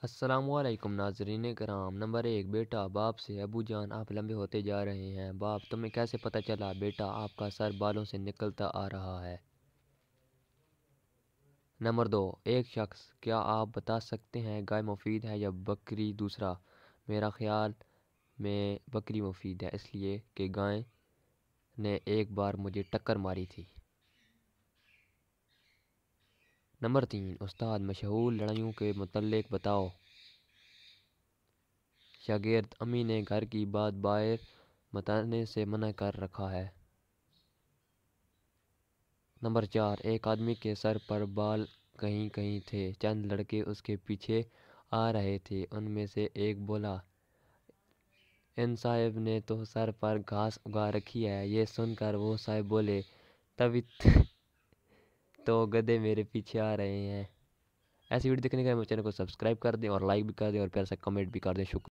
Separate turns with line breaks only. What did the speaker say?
السلام علیکم ناظرین کرام۔ نمبر 1، بیٹا باپ سے: ابو جان آپ لمبے ہوتے جا رہے ہیں۔ باپ: تمہیں کیسے پتہ چلا؟ بیٹا: آپ کا سر بالوں سے نکلتا آ رہا ہے۔ نمبر 2، ایک شخص: کیا آپ بتا سکتے ہیں گائے مفید ہے یا بکری؟ دوسرا: میرا خیال میں بکری مفید ہے، اس لیے کہ گائے نے ایک بار مجھے ٹکر ماری تھی۔ نمبر 3، استاد مشہور لڑائیوں کے متعلق بتاؤ۔ شاگرد: امی نے گھر کی بات باہر بتانے سے منع کر رکھا ہے۔ نمبر 4، ایک آدمی کے سر پر بال کہیں کہیں تھے، چند لڑکے اس کے پیچھے آ رہے تھے، ان میں سے ایک بولا، ان صاحب نے تو سر پر گھاس اگا رکھی ہے۔ یہ سن کر وہ صاحب بولے، تبھی تو گدھے میرے پیچھے آ رہے ہیں۔ ایسی ویڈیو دیکھنے کے لیے میرے چینل کو سبسکرائب کر دیں اور لائک بھی کر دیں اور پیارا سا کمنٹ بھی کر دیں۔ شکریہ۔